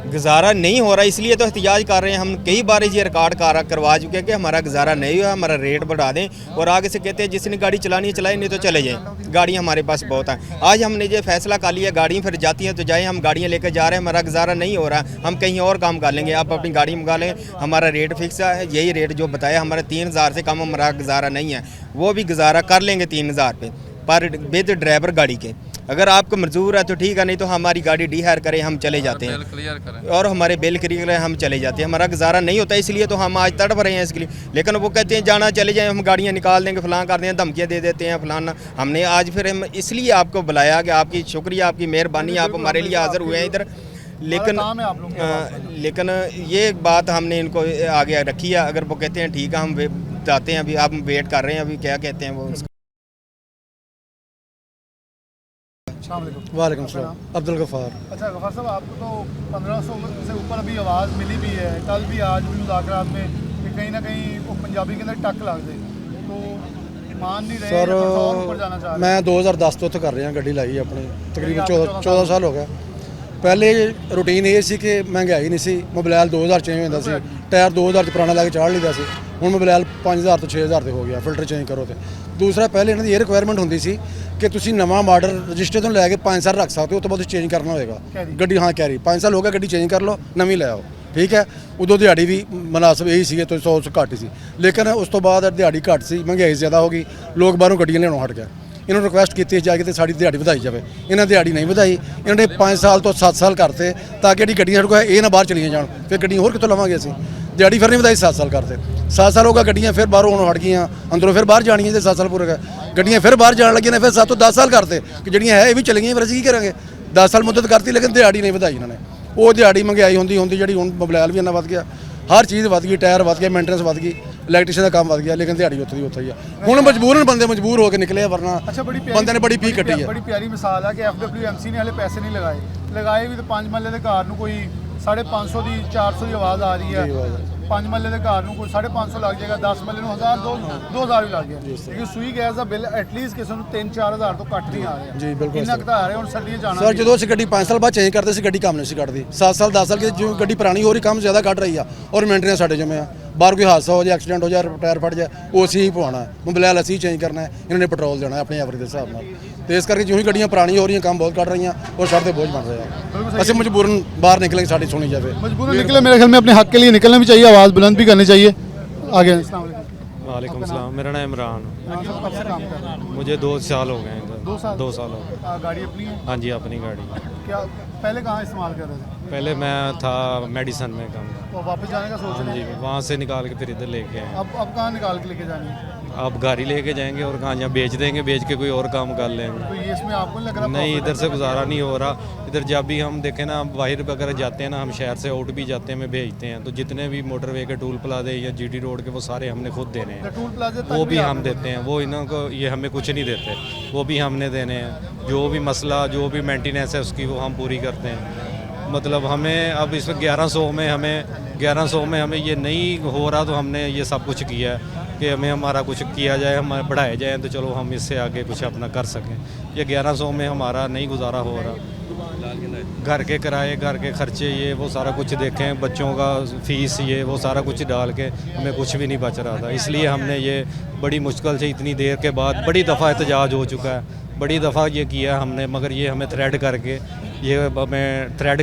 [SPEAKER 6] गुजारा नहीं हो रहा, इसलिए तो एहतिजाज कर रहे हैं। हम कई बार ये रिकॉर्ड करवा चुके हैं कि हमारा गुजारा नहीं हुआ, हमारा रेट बढ़ा दें। और आगे से कहते हैं जिसने गाड़ी चलानी है चलाए, नहीं तो चले जाएँ। गाड़ियाँ हमारे पास बहुत हैं। आज हमने ये फैसला कर लिया, गाड़ियाँ फिर जाती हैं तो जाएँ। हम गाड़ियाँ लेकर जा रहे हैं, हमारा गुजारा नहीं हो रहा, हम कहीं और काम कर लेंगे। आप अपनी गाड़ी मंगा लें, हमारा रेट फिक्स है, यही रेट जो बताया। हमारा 3000 से कम हमारा गुजारा नहीं है, वो भी गुजारा कर लेंगे 3000 पे पर विद ड्राइवर गाड़ी के। अगर आपको मंजूर है तो ठीक है, नहीं तो हमारी गाड़ी डी हायर करें, हम चले जाते हैं। और हमारे बिल क्लियर करें, हम चले जाते हैं। हमारा गुजारा नहीं होता, इसलिए तो हम आज तड़प रहे हैं इसके लिए। लेकिन वो कहते हैं जाना चले जाएं, हम गाड़ियाँ निकाल देंगे, फलां कर दें, धमकियाँ दे देते हैं फलाना। हमने आज फिर हम इसलिए आपको बुलाया कि आपकी शुक्रिया, आपकी मेहरबानी, आप हमारे लिए हाज़िर हुए हैं इधर। लेकिन ये बात हमने इनको आगे रखी है। अगर वो कहते हैं ठीक है, हम जाते हैं, अभी आप वेट कर रहे हैं, अभी क्या कहते हैं वो।
[SPEAKER 8] वालेकुम सलाम, अब्दुल गफ़ार।
[SPEAKER 1] अच्छा गफ़ार साहब, आपको तो 1500 से ऊपर अभी आवाज़ मिली भी है, कल भी आज भी मुज़ाकरात में कि कहीं ना कहीं वो पंजाबी के अंदर टक लग जाए, तो मान नहीं रहे
[SPEAKER 8] सर
[SPEAKER 1] और ऊपर जाना चाह रहे हैं।
[SPEAKER 8] मैं 2010 ਤੋਂ ਕਰ ਰਿਹਾ ਗੱਡੀ ਲਾਈ ਆਪਣੀ, ਤਕਰੀਬਨ 14 ਸਾਲ ਹੋ ਗਿਆ। ਪਹਿਲੇ ਰੂਟੀਨ ਇਹ ਸੀ ਕਿ ਮਹਿੰਗਾਈ ਨਹੀਂ ਸੀ, ਮੋਬਾਈਲ 2000 ਚੇਂਜ ਹੁੰਦਾ ਸੀ, ਟਾਇਰ 2000 ਚ ਪੁਰਾਣਾ ਲਾ ਕੇ ਚਾੜ ਲਈਦਾ ਸੀ। ਹੁਣ ਮੋਬਾਈਲ 5000 ਤੋਂ 6000 ਤੇ ਹੋ ਗਿਆ, ਫਿਲਟਰ ਚੇਂਜ ਕਰੋ ਤੇ। ਦੂਸਰਾ, ਪਹਿਲੇ ਇਹਨਾਂ ਦੀ ਇਹ ਰਿਕੁਆਇਰਮੈਂਟ ਹੁੰਦੀ ਸੀ ਕਿ ਤੁਸੀਂ ਨਵਾਂ ਮਾਡਲ ਰਜਿਸਟਰ ਤੋਂ ਲੈ ਕੇ 5 ਸਾਲ ਰੱਖ ਸਕਦੇ ਹੋ, ਉਸ ਤੋਂ ਬਾਅਦ ਚੇਂਜ ਕਰਨਾ ਹੋਏਗਾ ਗੱਡੀ। ਹਾਂ, ਕੈਰੀ 5 ਸਾਲ ਹੋ ਗਿਆ, ਗੱਡੀ ਚੇਂਜ ਕਰ ਲਓ, ਨਵੀਂ ਲੈ ਆਓ, ਠੀਕ ਹੈ। ਉਦੋਂ ਦਿਹਾੜੀ ਵੀ ਮੁਨਾਸਬ ਇਹੀ ਸੀਗੇ, ਤੋਂ 100 ਤੋਂ ਘੱਟ ਹੀ ਸੀ। ਲੇਕਿਨ ਉਸ ਤੋਂ ਬਾਅਦ ਦਿਹਾੜੀ ਘੱਟ ਸੀ, ਮਹਿੰਗਾਈ ਜ਼ਿਆਦਾ ਹੋ ਗਈ, ਲੋਕ ਬਾਹਰੋਂ ਗੱਡੀਆਂ ਲਿਆਉਣੋਂ ਹਟ ਗਏ। ਇਹਨਾਂ ਨੂੰ ਰਿਕੁਐਸਟ ਕੀਤੀ ਜਾ ਕੇ ਤੇ ਸਾਡੀ ਦਿਹਾੜੀ ਵਧਾਈ ਜਾਵੇ। ਇਹਨਾਂ ਦਿਹਾੜੀ ਨਹੀਂ ਵਧਾਈ, ਇਹਨਾਂ ਨੇ 5 ਸਾਲ ਤੋਂ 7 ਸਾਲ ਕਰਤੇ ਤਾਂ ਕਿ ਜਿਹੜੀ ਗੱਡੀਆਂ ਸਾਡੇ ਕੋਲ ਇਹ ਨਾ ਬਾਹਰ ਚਲੀਆਂ ਜਾਣ। ਫਿਰ ਗੱਡੀਆਂ ਹੋਰ ਕਿੱਥੋਂ ਲਵਾਂਗੇ ਅਸੀਂ? ਦਿਹਾੜੀ ਫਿਰ ਨਹੀਂ ਵਧਾਈ, 7 ਸਾਲ ਕਰਤੇ। 7 ਸਾਲ ਹੋ ਗਿਆ, ਗੱਡੀਆਂ ਫਿਰ ਬਾਹਰੋਂ ਹੁਣ ਹਟ ਗਈਆਂ, ਅੰਦਰੋਂ ਫਿਰ ਬਾਹਰ ਜਾਣੀਆਂ ਜੇ 7 ਸਾਲ ਪੂਰੇ ਗਏ। ਗੱਡੀਆਂ ਫਿਰ ਬਾਹਰ ਜਾਣ ਲੱਗੀਆਂ ਨੇ, ਫਿਰ 7 ਤੋਂ 10 ਸਾਲ ਕਰਤੇ ਕਿ ਜਿਹੜੀਆਂ ਹੈ ਇਹ ਵੀ ਚਲੀਆਂ, ਫਿਰ ਅਸੀਂ ਕੀ ਕਰਾਂਗੇ? 10 ਸਾਲ ਮੁੱਦਤ ਕਰਤੀ, ਲੇਕਿਨ ਦਿਹਾੜੀ ਨਹੀਂ ਵਧਾਈ ਇਹਨਾਂ ਨੇ। ਉਹ ਦਿਹਾੜੀ ਮਹਿੰਗਾਈ ਹੁੰਦੀ ਜਿਹੜੀ ਹੁਣ ਮੋਬਾਈਲ ਵੀ ਇੰਨਾ ਵੱਧ ਗਿਆ, ਹਰ ਚੀਜ਼ ਵੱਧ ਗਈ, ਟਾਇਰ ਵੱਧ ਗਿਆ, ਮੇਨਟੇਨੈਂਸ ਵੱਧ ਗਈ, ਇਲੈਕਟ੍ਰੀਸ਼ਨ ਦਾ ਕੰਮ ਵੱਧ ਗਿਆ, ਲੇਕਿਨ ਦਿਹਾੜੀ ਉੱਥੇ ਦੀ ਉੱਥੇ ਹੀ ਆ। ਹੁਣ ਮਜਬੂਰਨ ਬੰਦੇ ਮਜਬੂਰ ਹੋ ਕੇ ਨਿਕਲੇ, ਵਰਨਾ ਬੰਦੇ ਨੇ ਬੜੀ ਪੀ ਕੱਟੀ ਹੈ।
[SPEAKER 1] ਬੜੀ ਪਿਆਰੀ ਮਿਸਾਲ ਹੈ ਕਿ FWMC ਨੇ ਹਲੇ ਪੈਸੇ ਨਹੀਂ ਲਗਾਏ ਵੀ ਤਾਂ 5 ਮੱਲੇ ਦੇ ਘਰ ਨੂੰ ਕੋਈ 550 ਦੀ 400 ਦੀ ਆਵਾਜ਼ ਆ ਰਹੀ ਹੈ। 5 ਮੱਲੇ ਦੇ ਘਰ ਨੂੰ ਕੋਈ 550 ਲੱਗ ਜਾਏਗਾ, 10 ਮੱਲੇ ਨੂੰ 1000 2000 ਵੀ ਲੱਗ ਗਿਆ। ਲੇਕਿਨ ਸੂਈ ਗੈਸ ਦਾ ਬਿੱਲ ਐਟਲੀਸਟ ਕਿਸੇ ਨੂੰ 3-4 ਹਜ਼ਾਰ ਤੋਂ ਘੱਟ ਨਹੀਂ ਆ ਰਿਹਾ।
[SPEAKER 8] ਜੀ ਬਿਲਕੁਲ
[SPEAKER 1] ਇੰਨਾ ਘਟਾ ਰਹੇ ਹੁਣ ਸਰਦੀਆਂ ਜਾਣਾ।
[SPEAKER 8] ਸਰ ਜਦੋਂ ਅਸੀਂ ਗੱਡੀ 5 ਸਾਲ ਬਾਅਦ ਚੇਂਜ ਕਰਦੇ ਸੀ, ਗੱਡੀ ਕੰਮ ਨਹੀਂ ਸੀ ਕੱਢਦੀ। 7 ਸਾਲ 10 ਸਾਲ की जो ਗੱਡੀ ਪੁਰਾਣੀ ਹੋ ਰਹੀ, ਕੰਮ ਜ਼ਿਆਦਾ ਕੱਢ ਰਹੀ ਆ, ਔਰ ਮੇਨਟੇਨੈਂਸ ਸਾਡੇ ਜਿਵੇਂ ਆ। ਬਾਹਰ ਕੋਈ ਹਾਦਸਾ ਹੋ ਜਾਏ, ਐਕਸੀਡੈਂਟ ਹੋ ਜਾਏ, ਟਾਇਰ ਫਟ ਜਾਏ, ਉਹ ਅਸੀਂ ਹੀ ਪਵਾਉਣਾ, ਮੋਬਾਈਲ ਅਸੀਂ ਚੇਂਜ ਕਰਨਾ ਹੈ, ਇਹਨਾਂ ਨੇ ਪੈਟਰੋਲ ਦੇਣਾ ਆਪਣੀ ਐਵਰੇਜ ਦੇ ਹਿਸਾਬ ਨਾਲ। ਤੇ ਇਸ ਕਰਕੇ ਜਿਉਂ ਹੀ ਗੱਡੀਆਂ ਪੁਰਾਣੀਆਂ ਹੋ ਰਹੀਆਂ, ਕੰਮ ਬਹੁਤ ਕੱਢ ਰਹੀਆਂ, और सर पे बोझ बन रहे हैं। ਅਸੀਂ मजबूरन बाहर निकलेंगे, साड़ी सुनी जाए।
[SPEAKER 1] मजबूरन निकले, मेरे ख्याल में अपने हक के लिए निकलना भी चाहिए, आवाज़ बुलंद भी करनी चाहिए। आगे
[SPEAKER 10] वालेकुम सलाम, मेरा नाम इमरान।
[SPEAKER 1] कब से काम कर रहे हैं?
[SPEAKER 10] मुझे 2 साल हो गए हैं इधर।
[SPEAKER 1] 2
[SPEAKER 10] साल हो गए।
[SPEAKER 1] गाड़ी अपनी है?
[SPEAKER 10] हाँ जी, अपनी गाड़ी।
[SPEAKER 1] क्या पहले कहाँ इस्तेमाल कर रहे थे?
[SPEAKER 10] पहले मैं था मेडिसन में काम।
[SPEAKER 1] तो वापस जाने का सोच
[SPEAKER 10] हाँ
[SPEAKER 1] रहे
[SPEAKER 10] जी,
[SPEAKER 1] हैं?
[SPEAKER 10] वहाँ से निकाल के फिर इधर लेके आए।
[SPEAKER 1] अब कहाँ निकाल के लेके जानी है?
[SPEAKER 10] आप गाड़ी लेके जाएंगे और कहाँ यहाँ बेच देंगे, बेच के कोई और काम कर लेंगे।
[SPEAKER 1] तो ये इसमें आपको लग रहा है
[SPEAKER 10] नहीं, इधर से गुजारा नहीं हो रहा। इधर जब भी हम देखें ना, बाहर वगैरह जाते हैं ना, हम शहर से आउट भी जाते हैं, हमें भेजते हैं, तो जितने भी मोटरवे के टूल प्लाजे या जीटी रोड के वो सारे हमने खुद देने हैं।
[SPEAKER 1] टूल प्लाजा
[SPEAKER 10] वो भी हम देते हैं, वो इन्हों को ये हमें कुछ नहीं देते, वो भी हमने देने हैं। जो भी मसला, जो भी मेंटेनेंस है उसकी वो हम पूरी करते हैं। मतलब हमें अब इस 1100 में हमें ये नहीं हो रहा, तो हमने ये सब कुछ किया है कि हमें हमारा कुछ किया जाए, हम बढ़ाए जाए, तो चलो हम इससे आगे कुछ अपना कर सकें। ये 1100 में हमारा नहीं गुजारा हो रहा। घर के किराए, घर के खर्चे, ये वो सारा कुछ देखें, बच्चों का फीस, ये वो सारा कुछ डाल के हमें कुछ भी नहीं बच रहा था। इसलिए हमने ये बड़ी मुश्किल से इतनी देर के बाद बड़ी दफ़ा एहतजाज हो चुका है, बड़ी दफ़ा ये किया हमने, मगर ये हमें थ्रेड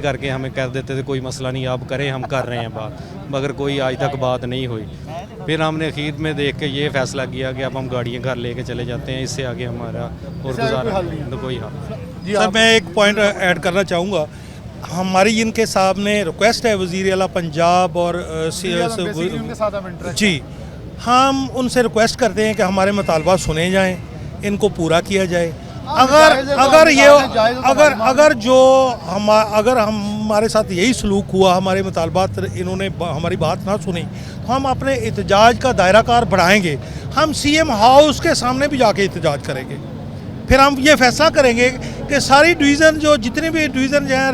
[SPEAKER 10] करके हमें कह देते थे कोई मसला नहीं, आप करें, हम कर रहे हैं बात, मगर कोई आज तक बात नहीं हुई। फिर हमने अखीर में देख के ये फैसला किया कि अब हम गाड़ियाँ घर लेके चले जाते हैं, इससे आगे हमारा और गुजारा तो कोई हाल।
[SPEAKER 2] सर मैं एक पॉइंट ऐड करना चाहूँगा। हमारी इनके सामने रिक्वेस्ट है वज़ीर आला पंजाब और जी, हम उनसे रिक्वेस्ट करते हैं कि हमारे मुतालबात सुने जाएँ, इनको पूरा किया जाए। अगर हमारे साथ यही सलूक हुआ, हमारे मुतालबात इन्होंने हमारी बात ना सुनी, तो हम अपने एहतजाज का दायरा कार बढ़ाएंगे। हम सीएम हाउस के सामने भी जाके एहतजाज करेंगे। फिर हम ये फैसला करेंगे कि सारी डिवीज़न, जो जितने भी डिवीज़न हैं,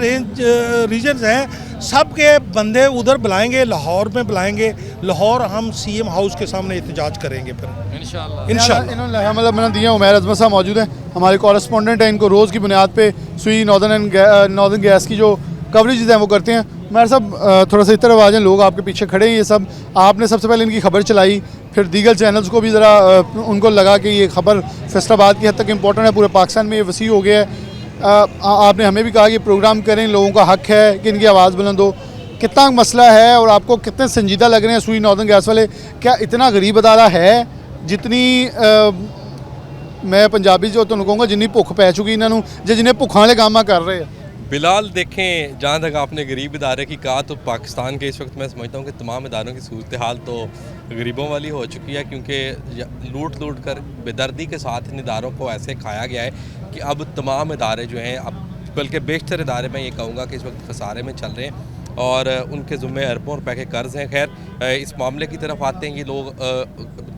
[SPEAKER 2] रीजन्स हैं, सब के बंदे उधर बुलाएंगे, लाहौर में बुलाएंगे। लाहौर हम सीएम हाउस के सामने एहतजाज करेंगे फिर इंशाल्लाह।
[SPEAKER 1] इन्होंने मतलब मैंने दिया। उमैर अजमत साहब मौजूद हैं, हमारे कॉरेस्पॉन्डेंट हैं, इनको रोज़ की बुनियाद पे सुई नॉर्दर्न गैस की जो कवरेज हैं वो करते हैं। उमैर साहब थोड़ा सा इस तरफ आ जाएं, लोग आपके पीछे खड़े हैं। ये सब आपने सबसे पहले इनकी खबर चलाई, फिर दीगर चैनल्स को भी ज़रा उनको लगा कि ये खबर फैसलाबाद की हद तक इम्पोर्टेंट है, पूरे पाकिस्तान में ये वसी हो गया है। आपने हमें भी कहा कि प्रोग्राम करें, लोगों का हक है कि इनकी आवाज़ बुलंद हो। कितना मसला है और आपको कितने संजीदा लग रहे हैं सुई नॉर्दर्न गैस वाले? क्या इतना गरीब अदारा है जितनी मैं पंजाबी जो तो कहूँगा जिन्नी भुख पै चुकी इन्होंने, जिन्हें भुखा वाले काम कर रहे हैं?
[SPEAKER 11] बिलाल देखें, जहाँ तक आपने गरीब इदारे की कहा, तो पाकिस्तान के इस वक्त मैं समझता हूँ कि तमाम इदारों की सूरत हाल तो गरीबों वाली हो चुकी है, क्योंकि लूट कर बेदर्दी के साथ इन इदारों को ऐसे खाया गया है कि अब तमाम इदारे जो हैं, अब बल्कि बेशतर इदारे मैं ये कहूँगा कि इस वक्त खसारे में चल रहे हैं और उनके ज़ुम्मे अरबों रुपए के कर्ज़ हैं। खैर इस मामले की तरफ आते हैं। ये लोग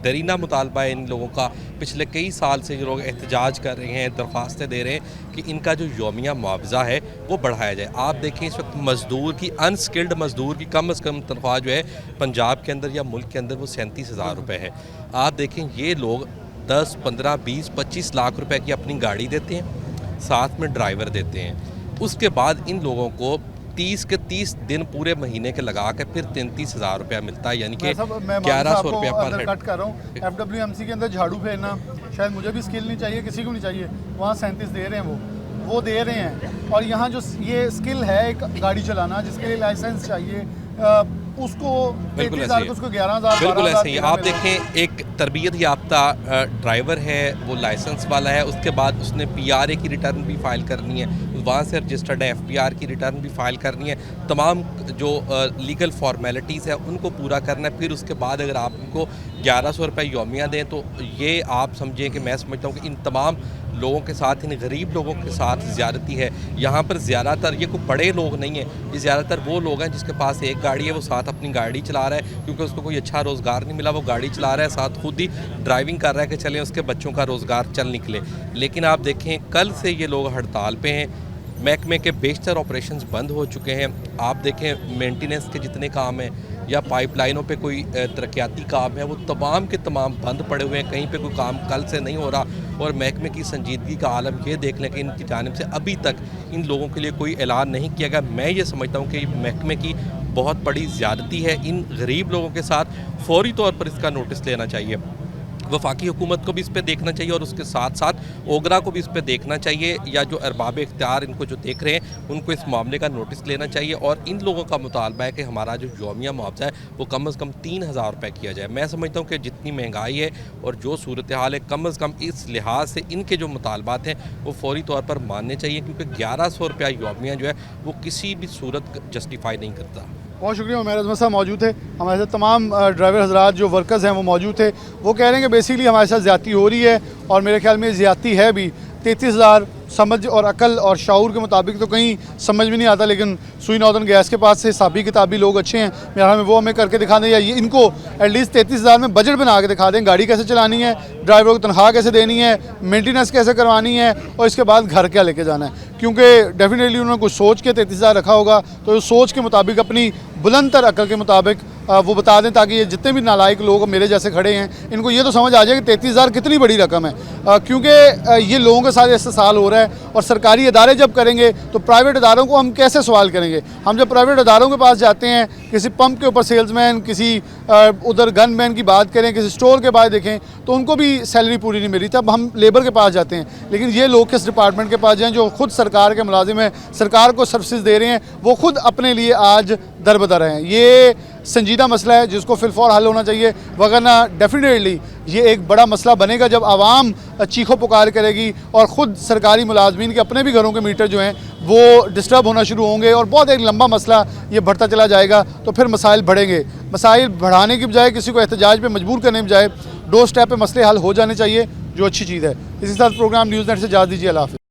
[SPEAKER 11] दरीना मुतालबा है इन लोगों का, पिछले कई साल से जो लोग एहतजाज कर रहे हैं, दरख्वास्तें दे रहे हैं कि इनका जो यौमिया मुआवजा है वो बढ़ाया जाए। आप देखें इस वक्त मज़दूर की, अनस्किल्ड मज़दूर की कम से कम तनख्वाह जो है पंजाब के अंदर या मुल्क के अंदर वो 37,000 रुपये है। आप देखें ये लोग 10, 15, 20, 25 लाख रुपए की अपनी गाड़ी देते हैं, साथ में ड्राइवर देते हैं। उसके बाद इन लोगों को 30 के 30 दिन पूरे महीने के लगा के फिर 33,000 रुपया मिलता है, यानी कि 1100 रुपया पर हेड।
[SPEAKER 1] कट कर रहा हूँ, FWMC के अंदर झाड़ू फेरना शायद मुझे भी स्किल नहीं चाहिए, किसी को नहीं चाहिए, वहाँ 37 दे रहे हैं, वो दे रहे हैं। और यहाँ जो ये स्किल है एक गाड़ी चलाना, जिसके लिए लाइसेंस चाहिए, उसको 33,000 उसको 11,000।
[SPEAKER 11] बिल्कुल ऐसे ही आप देखें, एक तरबियत याफ्ता ड्राइवर है, वो लाइसेंस वाला है, उसके बाद उसने PRA की रिटर्न भी फाइल करनी है, वहाँ से रजिस्टर्ड है, FPR की रिटर्न भी फाइल करनी है, तमाम जो लीगल फॉर्मेलिटीज़ है उनको पूरा करना है। फिर उसके बाद अगर आप उनको 1100 रुपये यौमिया दें, तो ये आप समझें कि मैं समझता हूँ कि इन तमाम लोगों के साथ, इन गरीब लोगों के साथ ज़्यादती है। यहाँ पर ज़्यादातर ये कोई बड़े लोग नहीं हैं, ये ज़्यादातर वो लोग हैं जिसके पास एक गाड़ी है, वो साथ अपनी गाड़ी चला रहा है, क्योंकि उसको कोई अच्छा रोज़गार नहीं मिला, वो गाड़ी चला रहा है, साथ खुद ही ड्राइविंग कर रहा है कि चलें उसके बच्चों का रोज़गार चल निकले। लेकिन आप देखें कल से ये लोग हड़ताल पे हैं, महकमे के बेशतर ऑपरेशंस बंद हो चुके हैं। आप देखें मेंटेनेंस के जितने काम हैं या पाइपलाइनों पे कोई तरक्याती काम है, वो तमाम के तमाम बंद पड़े हुए हैं, कहीं पे कोई काम कल से नहीं हो रहा। और महकमे की संजीदगी का आलम ये देख लें कि इनकी जानिब से अभी तक इन लोगों के लिए कोई ऐलान नहीं किया गया। मैं ये समझता हूँ कि महकमे की बहुत बड़ी ज़्यादती है इन गरीब लोगों के साथ, फौरी तौर पर इसका नोटिस लेना चाहिए। वफाकी हुकूमत को भी इस पर देखना चाहिए और उसके साथ साथ ओगरा को भी इस पर देखना चाहिए, या जो अरबाब इख्तियार इनको जो देख रहे हैं उनको इस मामले का नोटिस लेना चाहिए। और इन लोगों का मुतालबा है कि हमारा जो यौमिया मुआवजा है वो कम से कम 3,000 रुपये किया जाए। मैं समझता हूँ कि जितनी महंगाई है और जो सूरत हाल है, कम से कम इस लिहाज से इनके जो मुतालबात हैं वो फौरी तौर पर मानने चाहिए, क्योंकि 1100 रुपया यौमिया जो है वो किसी भी सूरत जस्टिफाई नहीं करता।
[SPEAKER 1] बहुत शुक्रिया। उमैर अजमत साहब मौजूद थे, हमारे साथ तमाम ड्राइवर हजरात जो वर्कर्स हैं वो मौजूद थे। वो कह रहे हैं कि बेसिकली हमारे साथ ज़्यादती हो रही है और मेरे ख्याल में ज़्यादती है भी। 33,000 समझ और अकल और शाऊर के मुताबिक तो कहीं समझ में नहीं आता, लेकिन सुई नॉर्दर्न गैस के पास से हिसाबी किताबी लोग अच्छे हैं, मेरे ख्याल में वो हमें करके दिखा दें, या ये इनको एटलीस्ट 33,000 में बजट बना के दिखा दें, गाड़ी कैसे चलानी है, ड्राइवर को तनख्वाह कैसे देनी है, मेंटेनेंस कैसे करवानी है और इसके बाद घर क्या लेके जाना है। क्योंकि डेफिनेटली उन्होंने कुछ सोच के 33,000 रखा होगा, तो उस सोच के मुताबिक अपनी बुलंद तर अकल के मुताबिक वो बता दें, ताकि ये जितने भी नालायक लोग मेरे जैसे खड़े हैं इनको ये तो समझ आ जाए कि 33,000 कितनी बड़ी रकम है। क्योंकि ये लोगों के साथ इस्तेसाल हो रहा है, और सरकारी इदारे जब करेंगे तो प्राइवेट इदारों को हम कैसे सवाल करेंगे। हम जब प्राइवेट इदारों के पास जाते हैं, किसी पंप के ऊपर सेल्समैन, किसी उधर गनमैन की बात करें, किसी स्टोर के पास देखें तो उनको भी सैलरी पूरी नहीं मिली, तब हम लेबर के पास जाते हैं। लेकिन ये लोग किस डिपार्टमेंट के पास जाएँ जो खुद सरकार के मुलाजिम हैं, सरकार को सर्विसेज दे रहे हैं, वो खुद अपने लिए आज दरबदर हैं। ये संजीदा मसला है जिसको फिलफौर हल होना चाहिए, वरना डेफिनेटली ये एक बड़ा मसला बनेगा जब आवाम चीखों पुकार करेगी और ख़ुद सरकारी मुलाजमीन के अपने भी घरों के मीटर जो हैं वो डिस्टर्ब होना शुरू होंगे, और बहुत एक लंबा मसला ये बढ़ता चला जाएगा। तो फिर मसाइल बढ़ेंगे। मसाइल बढ़ाने की बजाय, किसी को एहतजाज पे मजबूर करने की बजाय डोर स्टेप पे मसले हल हो जाने चाहिए, जो अच्छी चीज़ है। इसी साथ प्रोग्राम न्यूज़ नेट से इजाज़त दीजिए। अल्लाह हाफ़िज़।